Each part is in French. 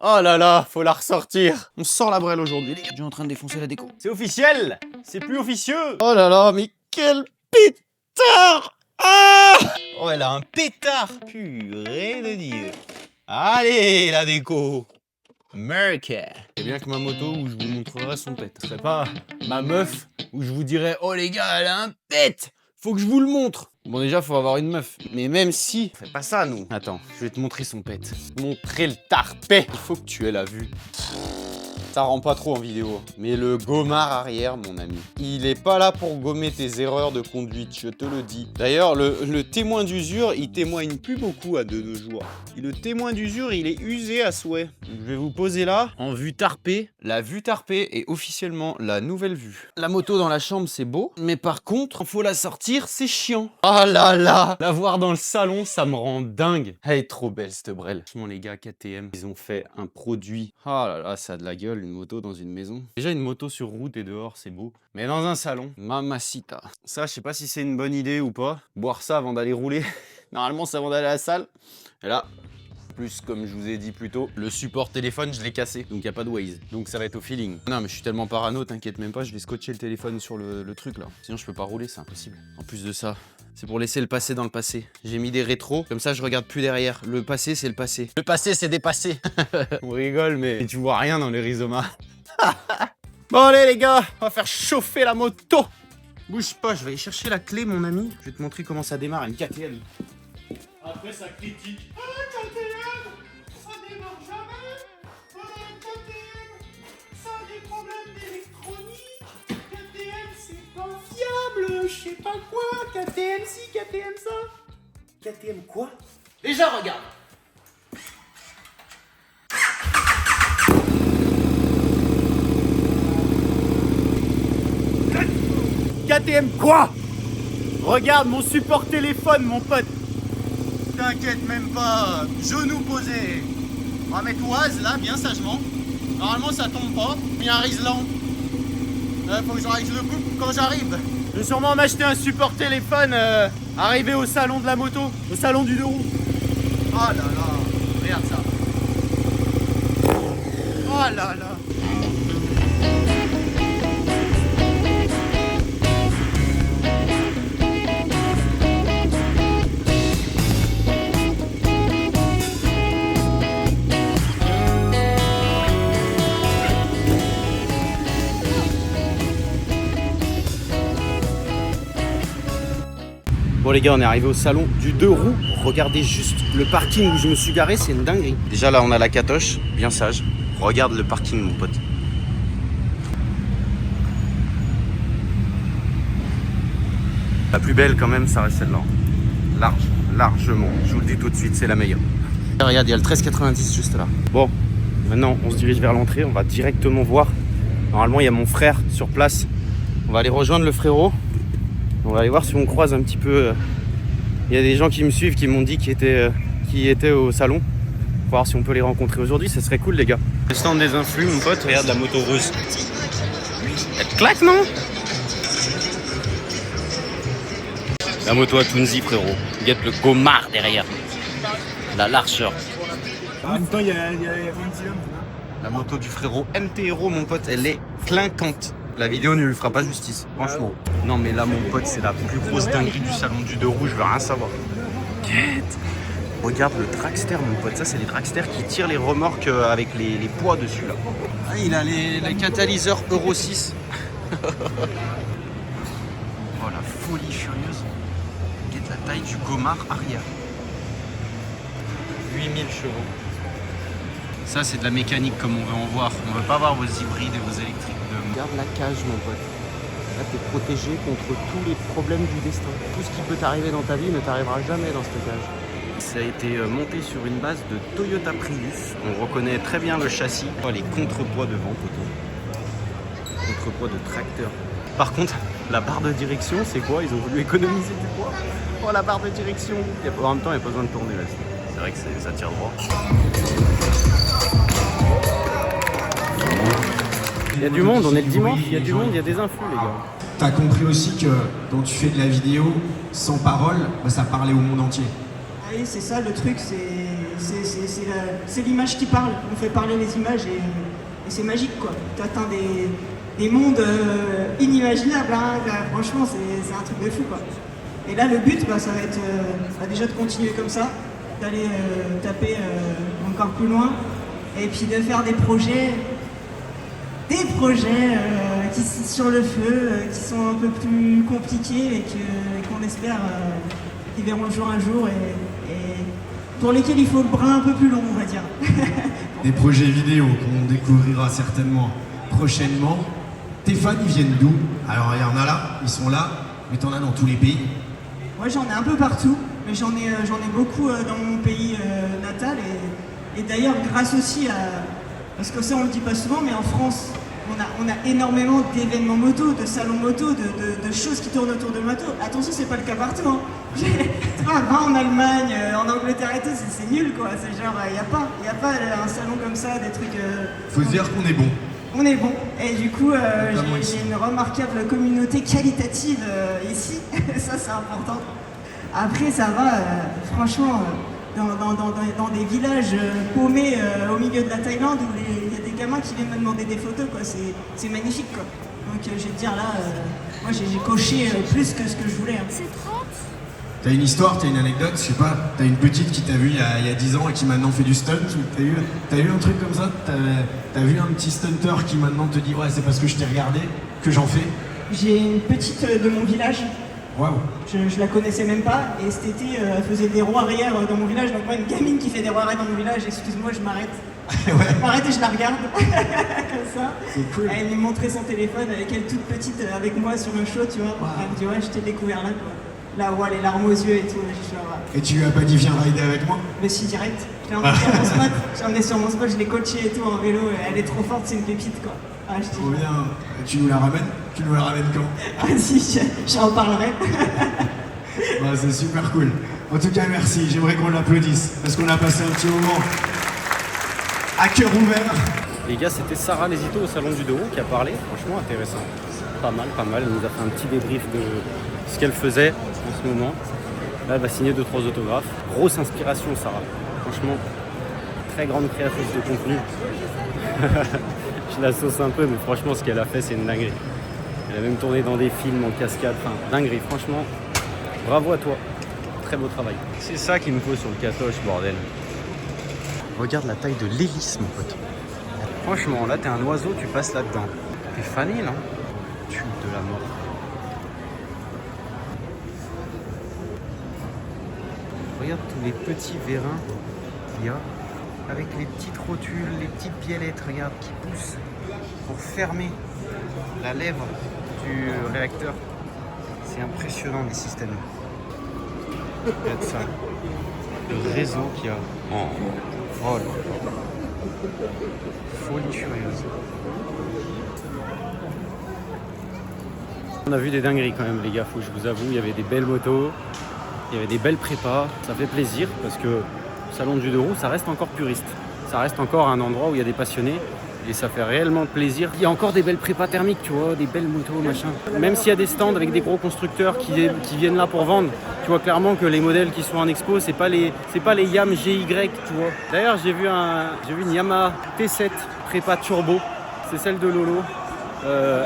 Oh là là, faut la ressortir. On sort la brêle aujourd'hui, les gars. Je suis en train de défoncer la déco. C'est officiel. C'est plus officieux. Oh là là, mais quel pétard. Ah, oh, elle a un pétard. Purée de Dieu. Allez, la déco. Merca. C'est bien que ma moto où je vous montrerai son pet. Ce serait pas ma meuf où je vous dirais oh les gars, elle a un pet. Faut que je vous le montre. Bon déjà, faut avoir une meuf. Mais même si, on fait pas ça nous. Attends, je vais te montrer son pet. Montrer le tarpet. Il faut que tu aies la vue. Ça rend pas trop en vidéo. Mais le gommard arrière, mon ami, il est pas là pour gommer tes erreurs de conduite, je te le dis. D'ailleurs, le témoin d'usure, il témoigne plus beaucoup à de nos jours. Et le témoin d'usure, il est usé à souhait. Donc, je vais vous poser là, en vue tarpée. La vue tarpée est officiellement la nouvelle vue. La moto dans la chambre, c'est beau. Mais par contre, faut la sortir, c'est chiant. Oh là là, la voir dans le salon, ça me rend dingue. Elle est trop belle, cette brelle. Franchement, les gars, KTM, ils ont fait un produit. Oh là là, ça a de la gueule, une moto dans une maison. Déjà, une moto sur route et dehors, c'est beau. Mais dans un salon, mamacita. Ça, je sais pas si c'est une bonne idée ou pas. Boire ça avant d'aller rouler. Normalement, c'est avant d'aller à la salle. Et là, plus, comme je vous ai dit plus tôt, le support téléphone, je l'ai cassé. Donc, il n'y a pas de Waze. Donc, ça va être au feeling. Non, mais je suis tellement parano, t'inquiète même pas, je vais scotcher le téléphone sur le truc, là. Sinon, je peux pas rouler, c'est impossible. En plus de ça, c'est pour laisser le passé dans le passé. J'ai mis des rétros, comme ça, je regarde plus derrière. Le passé, c'est le passé. Le passé, c'est dépassé. On rigole, mais tu vois rien dans les rhizomas. Bon, allez, les gars, on va faire chauffer la moto. Bouge pas, je vais aller chercher la clé, mon ami. Je vais te montrer comment ça démarre, une KTM. Après, ça critique. Ah, KTM, ça démarre jamais. Ah, KTM, ça a des problèmes d'électronique. KTM, c'est pas fiable. Je sais pas quoi. KTM ci, KTM ça. KTM quoi? Déjà, regarde. KTM quoi? Regarde mon support téléphone, mon pote. T'inquiète même pas, genou posé. On va mettre Oise là, bien sagement. Normalement ça tombe pas, mais un Rislan. Faut que je règle le coup quand j'arrive. Je vais sûrement m'acheter un support téléphone arrivé au salon de la moto, au salon du deux roues. Oh là là, regarde ça. Oh là là. Bon les gars, on est arrivé au salon du deux roues. Regardez juste le parking où je me suis garé, c'est une dinguerie. Déjà là, on a la catoche, bien sage. Regarde le parking, mon pote. La plus belle quand même, ça reste celle-là. Largement. Je vous le dis tout de suite, c'est la meilleure. Regarde, il y a le 1390 juste là. Bon, maintenant on se dirige vers l'entrée, on va directement voir. Normalement, il y a mon frère sur place. On va aller rejoindre le frérot. On va aller voir si on croise un petit peu. Il y a des gens qui me suivent qui m'ont dit qu'ils étaient au salon. Faut voir si on peut les rencontrer aujourd'hui, ça serait cool les gars. Le stand des influx, mon pote, regarde la moto rose. Elle claque, non? La moto à Tounzi, frérot. Guette le gommard derrière. La largeur. En même temps, il y a La moto du frérot MT Hero, mon pote, elle est clinquante. La vidéo ne lui fera pas justice, franchement. Non mais là mon pote, c'est la plus grosse dinguerie du salon du deux roues, je veux rien savoir. Quête. Regarde le dragster, mon pote, ça c'est les dragsters qui tirent les remorques avec les poids dessus là. Ah, il a les catalyseurs Euro 6. Oh la folie furieuse. Regarde la taille du gommard arrière. 8000 chevaux. Ça c'est de la mécanique comme on veut en voir. On veut pas voir vos hybrides et vos électriques. Regarde la cage, mon pote. Là, t'es protégé contre tous les problèmes du destin. Tout ce qui peut t'arriver dans ta vie ne t'arrivera jamais dans cette cage. Ça a été monté sur une base de Toyota Prius. On reconnaît très bien le châssis. Oh, les contrepoids devant, poteau. Contrepoids de tracteur. Par contre, la barre de direction, c'est quoi? Ils ont voulu économiser du poids. Oh, la barre de direction. En même temps, il n'y a pas besoin de tourner là. C'est vrai que ça tire droit. Il y a du monde, on est le dimanche, il y a du monde, il y a des influx les gars. T'as compris aussi que quand tu fais de la vidéo sans parole, bah, ça parlait au monde entier. Ah oui, c'est ça le truc, c'est c'est l'image qui parle. On fait parler les images et c'est magique, quoi. Tu atteins des mondes inimaginables, hein. Bah, franchement, c'est un truc de fou, quoi. Et là, le but, ça va être déjà de continuer comme ça, d'aller taper encore plus loin, et puis de faire des projets qui sont sur le feu, qui sont un peu plus compliqués et qu'on espère qu'ils verront le jour un jour et pour lesquels il faut le bras un peu plus long, on va dire. Des projets vidéo qu'on découvrira certainement prochainement. Tes fans, ils viennent d'où? Alors il y en a là, ils sont là, mais t'en as dans tous les pays. Moi j'en ai un peu partout, mais j'en ai beaucoup dans mon pays natal et d'ailleurs grâce aussi à... Parce que ça on le dit pas souvent, mais en France, on a énormément d'événements moto, de salons moto, de choses qui tournent autour de moto. Attention, c'est pas le cas partout, hein. Va en Allemagne, en Angleterre et tout, c'est nul, quoi. C'est genre, il n'y a pas un salon comme ça, des trucs... Faut se dire qu'on est bon. On est bon. Et du coup, j'ai une remarquable communauté qualitative ici. Ça, c'est important. Après, ça va, franchement... Dans des villages paumés au milieu de la Thaïlande où il y a des gamins qui viennent me demander des photos, quoi. C'est magnifique, quoi. Donc je vais te dire là, moi j'ai coché plus que ce que je voulais. Hein. C'est 30. T'as une histoire, t'as une anecdote, je sais pas, t'as une petite qui t'a vu il y a 10 ans et qui maintenant fait du stunt, ou t'as eu un truc comme ça, t'as vu un petit stunter qui maintenant te dit ouais c'est parce que je t'ai regardé que j'en fais. J'ai une petite de mon village. Waouh. Je la connaissais même pas et cet été elle faisait des roues arrière dans mon village, donc moi une gamine qui fait des roues arrière dans mon village, excuse-moi je m'arrête. Ouais. Je m'arrête et je la regarde comme ça. C'est cool. Elle me montrait son téléphone avec elle toute petite avec moi sur un show, tu vois. Wow. Elle me dit ouais je t'ai découvert là quoi. Là ouais les larmes aux yeux et tout. Je suis genre, et tu lui as pas dit viens rider avec moi? Mais si direct. Je l'ai emmené sur mon spot, je l'ai coaché et tout en vélo, elle est trop forte, c'est une pépite quoi. Ah, je trop bien. Tu nous la ramènes? Tu nous la ramènes quand? Ah si, j'en parlerai. Bah, c'est super cool. En tout cas, merci. J'aimerais qu'on l'applaudisse parce qu'on a passé un petit moment à cœur ouvert. Les gars, c'était Sarah Lesito au Salon du Douro qui a parlé. Franchement, intéressant. Pas mal, pas mal. Elle nous a fait un petit débrief de ce qu'elle faisait en ce moment. Là, elle va signer 2-3 autographes. Grosse inspiration, Sarah. Franchement, très grande créatrice de contenu. Je la sauce un peu, mais franchement, ce qu'elle a fait, c'est une dinguerie. Elle a même tourné dans des films en cascade. Enfin, dinguerie. Franchement, bravo à toi. Très beau travail. C'est ça qu'il me faut sur le catoche, bordel. Regarde la taille de l'hélice, mon pote. Franchement, là, t'es un oiseau, tu passes là-dedans. T'es fané, là. Tube de la mort. Regarde tous les petits vérins qu'il y a. Avec les petites rotules, les petites biellettes, regarde, qui poussent pour fermer la lèvre du réacteur. C'est impressionnant, les systèmes. Regarde ça. Le réseau qu'il y a. Oh là là. Folie furieuse. On a vu des dingueries quand même les gars, faut que je vous avoue, il y avait des belles motos, il y avait des belles prépas, ça fait plaisir parce que le Salon du Douro, ça reste encore puriste. Ça reste encore un endroit où il y a des passionnés et ça fait réellement plaisir. Il y a encore des belles prépas thermiques, tu vois, des belles motos, machin. Même s'il y a des stands avec des gros constructeurs qui viennent là pour vendre, tu vois clairement que les modèles qui sont en expo, c'est pas les Yam GY, tu vois. D'ailleurs, j'ai vu une Yamaha T7 prépa turbo, c'est celle de Lolo.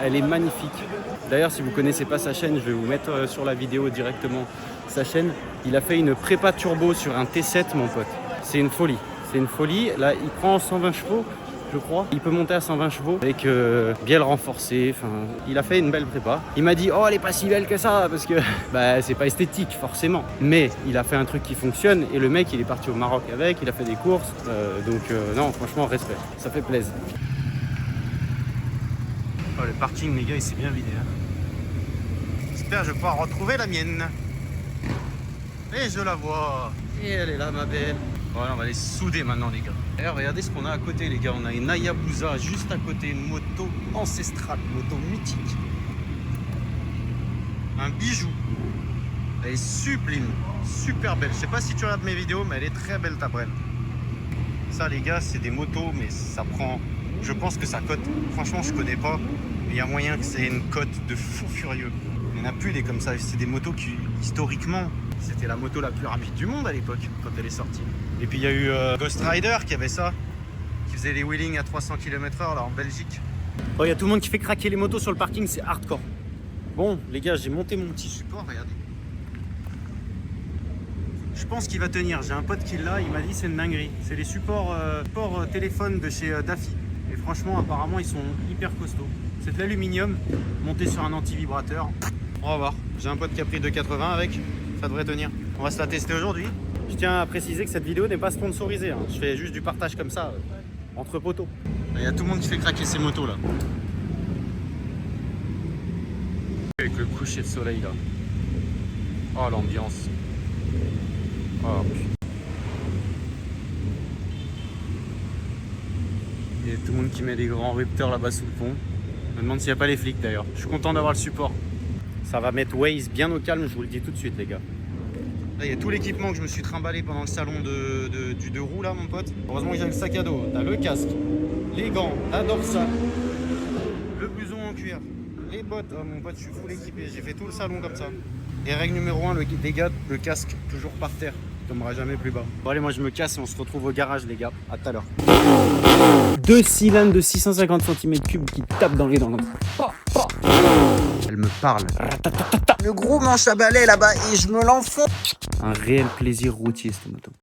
Elle est magnifique. D'ailleurs, si vous connaissez pas sa chaîne, je vais vous mettre sur la vidéo directement sa chaîne. Il a fait une prépa turbo sur un T7, mon pote. C'est une folie. C'est une folie. Là, il prend 120 chevaux, je crois. Il peut monter à 120 chevaux avec bielle renforcée. Enfin, il a fait une belle prépa. Il m'a dit, oh, elle est pas si belle que ça, parce que bah, c'est pas esthétique, forcément. Mais il a fait un truc qui fonctionne et le mec, il est parti au Maroc avec. Il a fait des courses. Donc, non, franchement, respect. Ça fait plaisir. Oh, le parking, les gars, il s'est bien vidé. Hein. J'espère que je vais pouvoir retrouver la mienne. Et je la vois. Et elle est là, ma belle. Voilà, on va les souder maintenant, les gars. D'ailleurs, regardez ce qu'on a à côté, les gars. On a une Hayabusa juste à côté, une moto ancestrale, une moto mythique. Un bijou. Elle est sublime, super belle. Je sais pas si tu regardes mes vidéos, mais elle est très belle, ta brenne. Ça, les gars, c'est des motos, mais ça prend... Je pense que ça cote. Franchement, je connais pas. Mais il y a moyen que c'est une cote de fou furieux. Il n'y en a plus des comme ça. C'est des motos qui, historiquement, C'était la moto la plus rapide du monde à l'époque, quand elle est sortie. Et puis il y a eu Ghost Rider qui avait ça, qui faisait des wheelings à 300 km/h là en Belgique. Oh, il y a tout le monde qui fait craquer les motos sur le parking, c'est hardcore. Bon, les gars, j'ai monté mon petit support, regardez. Je pense qu'il va tenir. J'ai un pote qui l'a, il m'a dit c'est une dinguerie. C'est les supports téléphone de chez Daffy. Et franchement, apparemment, ils sont hyper costauds. C'est de l'aluminium monté sur un anti-vibrateur. On va voir. J'ai un pote qui a pris 2,80 avec. Ça devrait tenir. On va se la tester aujourd'hui. Je tiens à préciser que cette vidéo n'est pas sponsorisée. Hein. Je fais juste du partage comme ça, entre poteaux. Il y a tout le monde qui fait craquer ses motos là. Avec le coucher de soleil là. Oh l'ambiance. Oh putain. Il y a tout le monde qui met des grands rupteurs là-bas sous le pont. Je me demande s'il n'y a pas les flics d'ailleurs. Je suis content d'avoir le support. Ça va mettre Waze bien au calme, je vous le dis tout de suite les gars. Là il y a tout l'équipement que je me suis trimballé pendant le salon du 2 roues là mon pote. Heureusement que j'ai le sac à dos. T'as le casque, les gants, la dorsale, le blouson en cuir, les bottes. Oh mon pote, je suis full équipé, j'ai fait tout le salon comme ça. Et règle numéro 1, les gars, le casque toujours par terre. Il tombera jamais plus bas. Bon allez, moi je me casse et on se retrouve au garage les gars. À tout à l'heure. 2 cylindres de 650 cm3 qui tapent dans les dents. Elle me parle. Le gros manche à balai là-bas et je me l'enfonce. Un réel plaisir routier cette moto.